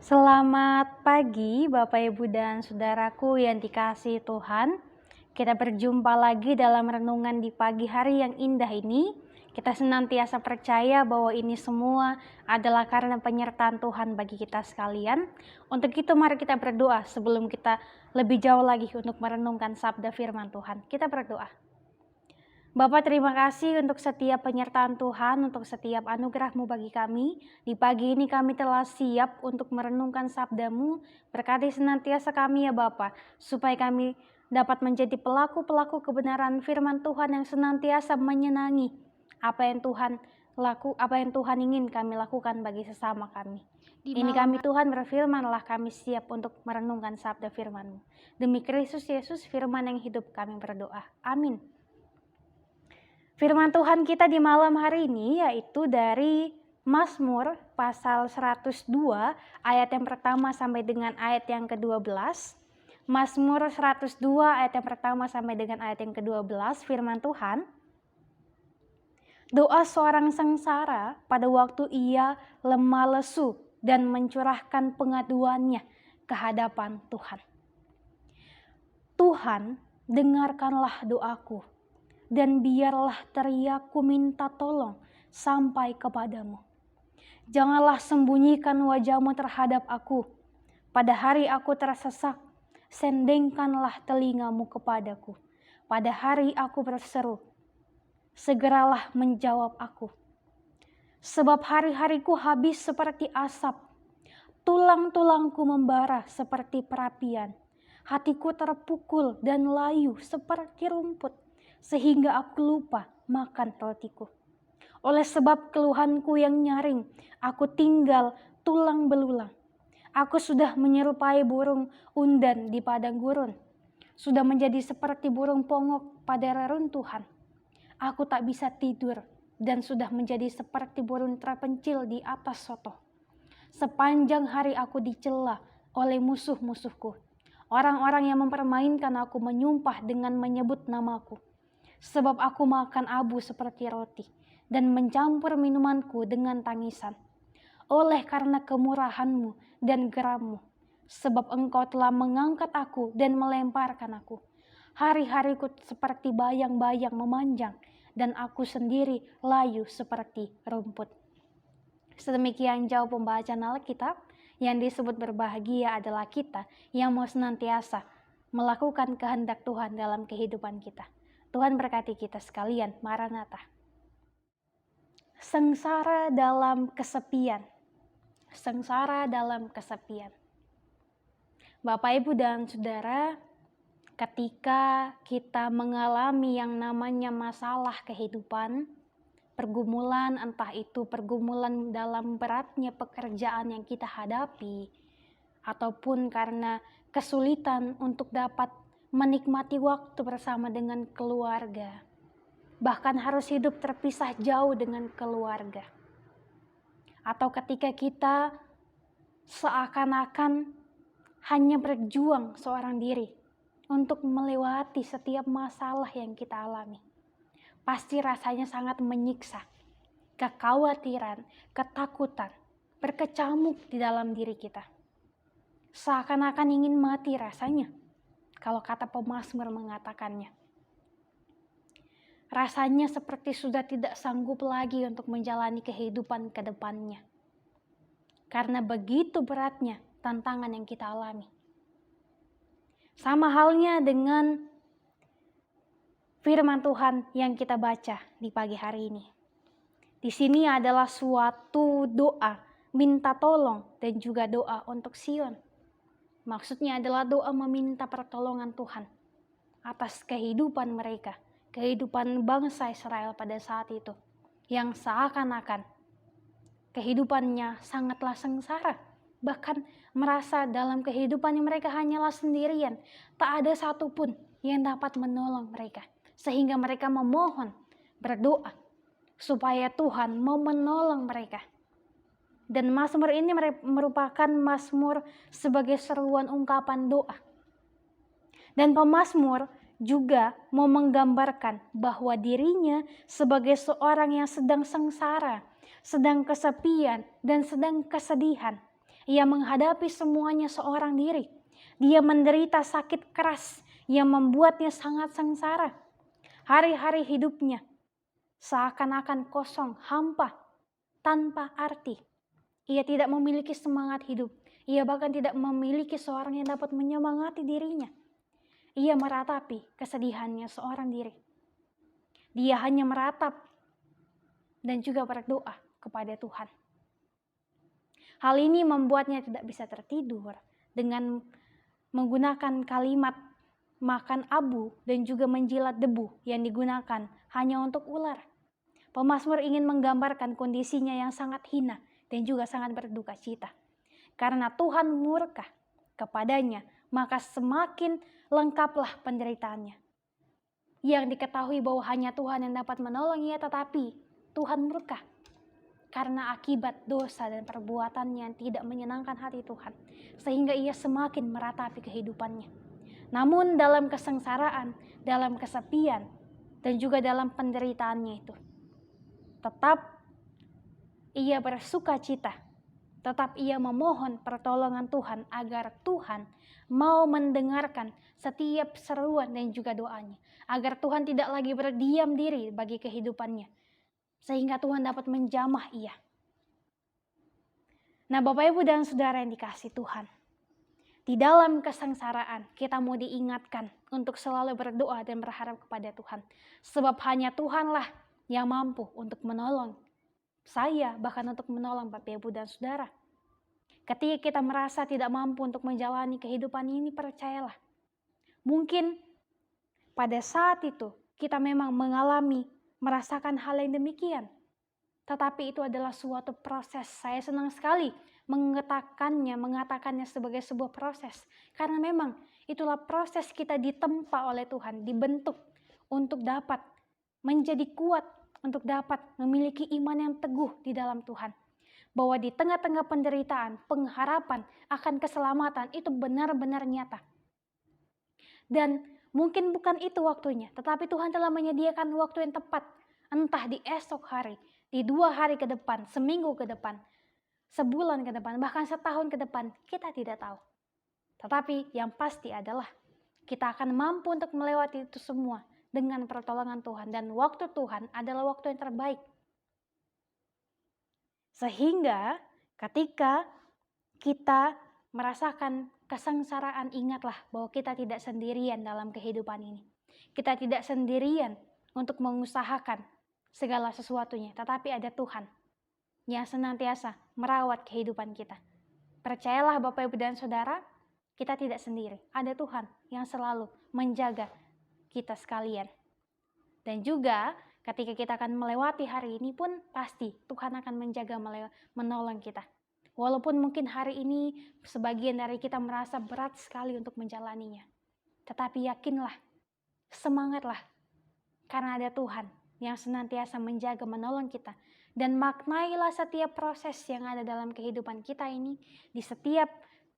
Selamat pagi Bapak Ibu dan Saudaraku yang dikasihi Tuhan. Kita berjumpa lagi dalam renungan di pagi hari yang indah ini. Kita senantiasa percaya bahwa ini semua adalah karena penyertaan Tuhan bagi kita sekalian. Untuk itu mari kita berdoa sebelum kita lebih jauh lagi untuk merenungkan sabda firman Tuhan. Kita berdoa. Bapak, terima kasih untuk setiap penyertaan Tuhan, untuk setiap anugerah-Mu bagi kami. Di pagi ini kami telah siap untuk merenungkan sabda-Mu. Berkati senantiasa kami ya Bapak, supaya kami dapat menjadi pelaku-pelaku kebenaran firman Tuhan yang senantiasa menyenangi apa yang Tuhan ingin kami lakukan bagi sesama kami. Ini kami Tuhan berfirmanlah, kami siap untuk merenungkan sabda firman-Mu. Demi Kristus Yesus firman yang hidup kami berdoa. Amin. Firman Tuhan kita di malam hari ini yaitu dari Mazmur pasal 102 ayat yang pertama sampai dengan ayat yang ke-12. Mazmur 102 ayat yang pertama sampai dengan ayat yang ke-12, firman Tuhan. Doa seorang sengsara pada waktu ia lemah lesu dan mencurahkan pengaduannya ke hadapan Tuhan. Tuhan, dengarkanlah doaku, dan biarlah teriakku minta tolong sampai kepadamu. Janganlah sembunyikan wajah-Mu terhadap aku. Pada hari aku tersesak, sendengkanlah telinga-Mu kepadaku. Pada hari aku berseru, segeralah menjawab aku. Sebab hari-hariku habis seperti asap, tulang-tulangku membara seperti perapian. Hatiku terpukul dan layu seperti rumput, sehingga aku lupa makan rotiku. Oleh sebab keluhanku yang nyaring, aku tinggal tulang belulang. Aku sudah menyerupai burung undan di padang gurun, sudah menjadi seperti burung pongok pada reruntuhan. Aku tak bisa tidur dan sudah menjadi seperti burung terpencil di atas soto. Sepanjang hari aku dicela oleh musuh-musuhku. Orang-orang yang mempermainkan aku menyumpah dengan menyebut namaku. Sebab aku makan abu seperti roti dan mencampur minumanku dengan tangisan. Oleh karena kemurahan-Mu dan geram-Mu, sebab Engkau telah mengangkat aku dan melemparkan aku. Hari-hariku seperti bayang-bayang memanjang, dan aku sendiri layu seperti rumput. Sedemikian jauh pembacaan Alkitab. Yang disebut berbahagia adalah kita yang mau senantiasa melakukan kehendak Tuhan dalam kehidupan kita. Tuhan berkati kita sekalian. Maranatha. Sengsara dalam kesepian. Sengsara dalam kesepian. Bapak, Ibu, dan Saudara, ketika kita mengalami yang namanya masalah kehidupan, pergumulan, entah itu pergumulan dalam beratnya pekerjaan yang kita hadapi, ataupun karena kesulitan untuk dapat menikmati waktu bersama dengan keluarga, bahkan harus hidup terpisah jauh dengan keluarga. Atau ketika kita seakan-akan hanya berjuang seorang diri untuk melewati setiap masalah yang kita alami. Pasti rasanya sangat menyiksa. Kekhawatiran, ketakutan, berkecamuk di dalam diri kita. Seakan-akan ingin mati rasanya, kalau kata pemazmur mengatakannya. Rasanya seperti sudah tidak sanggup lagi untuk menjalani kehidupan ke depannya. Karena begitu beratnya tantangan yang kita alami. Sama halnya dengan firman Tuhan yang kita baca di pagi hari ini. Di sini adalah suatu doa, minta tolong dan juga doa untuk Sion. Maksudnya adalah doa meminta pertolongan Tuhan atas kehidupan mereka, kehidupan bangsa Israel pada saat itu, yang seakan-akan kehidupannya sangatlah sengsara. Bahkan merasa dalam kehidupannya mereka hanyalah sendirian. Tak ada satupun yang dapat menolong mereka. Sehingga mereka memohon, berdoa, supaya Tuhan mau menolong mereka. Dan mazmur ini merupakan mazmur sebagai seruan ungkapan doa. Dan pemazmur juga mau menggambarkan bahwa dirinya sebagai seorang yang sedang sengsara, sedang kesepian, dan sedang kesedihan. Ia menghadapi semuanya seorang diri. Dia menderita sakit keras yang membuatnya sangat sengsara. Hari-hari hidupnya seakan-akan kosong, hampa, tanpa arti. Ia tidak memiliki semangat hidup. Ia bahkan tidak memiliki seorang yang dapat menyemangati dirinya. Ia meratapi kesedihannya seorang diri. Dia hanya meratap dan juga berdoa kepada Tuhan. Hal ini membuatnya tidak bisa tertidur dengan menggunakan kalimat makan abu dan juga menjilat debu yang digunakan hanya untuk ular. Pemazmur ingin menggambarkan kondisinya yang sangat hina dan juga sangat berduka cita. Karena Tuhan murka kepadanya, maka semakin lengkaplah penderitaannya. Yang diketahui bahwa hanya Tuhan yang dapat menolongnya, tetapi Tuhan murka karena akibat dosa dan perbuatannya yang tidak menyenangkan hati Tuhan, sehingga ia semakin meratapi kehidupannya. Namun dalam kesengsaraan, dalam kesepian, dan juga dalam penderitaannya itu, tetap ia bersuka cita, tetap ia memohon pertolongan Tuhan agar Tuhan mau mendengarkan setiap seruan dan juga doanya, agar Tuhan tidak lagi berdiam diri bagi kehidupannya, sehingga Tuhan dapat menjamah ia. Nah, Bapak Ibu dan Saudara yang dikasihi Tuhan, di dalam kesengsaraan kita mau diingatkan untuk selalu berdoa dan berharap kepada Tuhan. Sebab hanya Tuhanlah yang mampu untuk menolong saya, bahkan untuk menolong Bapak Ibu dan Saudara. Ketika kita merasa tidak mampu untuk menjalani kehidupan ini, percayalah, mungkin pada saat itu kita memang merasakan hal yang demikian. Tetapi itu adalah suatu proses. Saya senang sekali mengatakannya sebagai sebuah proses. Karena memang itulah proses kita ditempa oleh Tuhan, dibentuk untuk dapat menjadi kuat, untuk dapat memiliki iman yang teguh di dalam Tuhan. Bahwa di tengah-tengah penderitaan, pengharapan akan keselamatan itu benar-benar nyata. Dan mungkin bukan itu waktunya, tetapi Tuhan telah menyediakan waktu yang tepat. Entah di esok hari, di 2 hari ke depan, seminggu ke depan, sebulan ke depan, bahkan setahun ke depan, kita tidak tahu. Tetapi yang pasti adalah kita akan mampu untuk melewati itu semua dengan pertolongan Tuhan. Dan waktu Tuhan adalah waktu yang terbaik. Sehingga ketika kita merasakan kesengsaraan, ingatlah bahwa kita tidak sendirian dalam kehidupan ini. Kita tidak sendirian untuk mengusahakan segala sesuatunya, tetapi ada Tuhan yang senantiasa merawat kehidupan kita. Percayalah Bapak Ibu dan Saudara, kita tidak sendiri. Ada Tuhan yang selalu menjaga kita sekalian. Dan juga ketika kita akan melewati hari ini pun pasti Tuhan akan menjaga, menolong kita. Walaupun mungkin hari ini sebagian dari kita merasa berat sekali untuk menjalaninya. Tetapi yakinlah, semangatlah, karena ada Tuhan yang senantiasa menjaga, menolong kita. Dan maknailah setiap proses yang ada dalam kehidupan kita ini, di setiap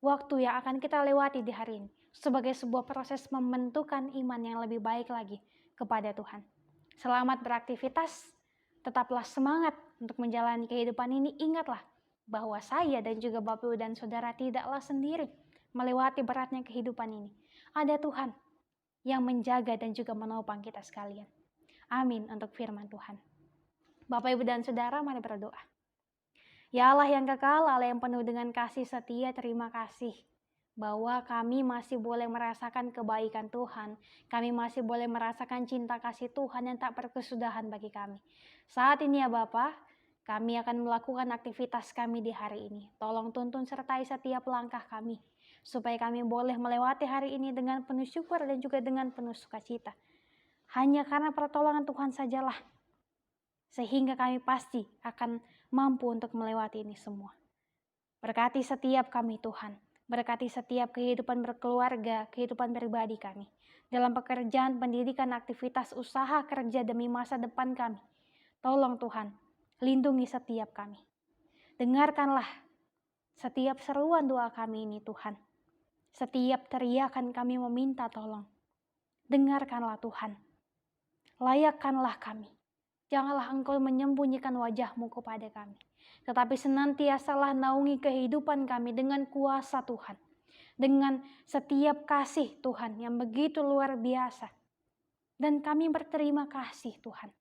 waktu yang akan kita lewati di hari ini, sebagai sebuah proses membentukkan iman yang lebih baik lagi kepada Tuhan. Selamat beraktivitas, tetaplah semangat untuk menjalani kehidupan ini. Ingatlah bahwa saya dan juga Bapak Ibu dan Saudara tidaklah sendiri melewati beratnya kehidupan ini. Ada Tuhan yang menjaga dan juga menopang kita sekalian. Amin untuk firman Tuhan. Bapak Ibu dan Saudara, mari berdoa. Ya Allah yang kekal, Allah yang penuh dengan kasih setia, terima kasih bahwa kami masih boleh merasakan kebaikan Tuhan. Kami masih boleh merasakan cinta kasih Tuhan yang tak berkesudahan bagi kami. Saat ini ya Bapa, kami akan melakukan aktivitas kami di hari ini. Tolong tuntun sertai setiap langkah kami, supaya kami boleh melewati hari ini dengan penuh syukur dan juga dengan penuh sukacita. Hanya karena pertolongan Tuhan sajalah, sehingga kami pasti akan mampu untuk melewati ini semua. Berkati setiap kami Tuhan, berkati setiap kehidupan berkeluarga, kehidupan pribadi kami, dalam pekerjaan, pendidikan, aktivitas, usaha, kerja demi masa depan kami. Tolong Tuhan, lindungi setiap kami. Dengarkanlah setiap seruan doa kami ini Tuhan. Setiap teriakan kami meminta tolong. Dengarkanlah Tuhan. Layakkanlah kami Janganlah Engkau menyembunyikan wajah-Mu kepada kami, tetapi senantiasalah naungi kehidupan kami dengan kuasa Tuhan, dengan setiap kasih Tuhan yang begitu luar biasa. Dan kami berterima kasih Tuhan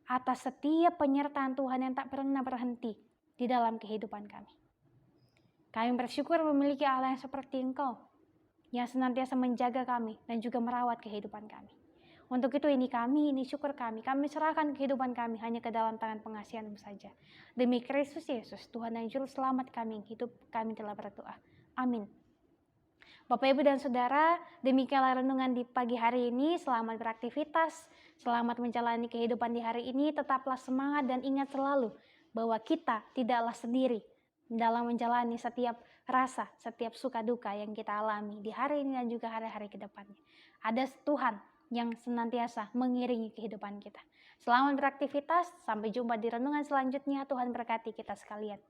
atas setiap penyertaan Tuhan yang tak pernah berhenti di dalam kehidupan kami. Kami bersyukur memiliki Allah yang seperti Engkau, yang senantiasa menjaga kami dan juga merawat kehidupan kami. Untuk itu ini syukur kami serahkan kehidupan kami hanya ke dalam tangan pengasihan-Mu saja. Demi Kristus Yesus, Tuhan dan Juru Selamat kami, hidup kami telah berdoa. Amin. Bapak, Ibu, dan Saudara, demikianlah renungan di pagi hari ini. Selamat beraktivitas, selamat menjalani kehidupan di hari ini. Tetaplah semangat dan ingat selalu bahwa kita tidaklah sendiri dalam menjalani setiap rasa, setiap suka duka yang kita alami di hari ini dan juga hari-hari ke depannya. Ada Tuhan yang senantiasa mengiringi kehidupan kita. Selamat beraktivitas, sampai jumpa di renungan selanjutnya. Tuhan berkati kita sekalian.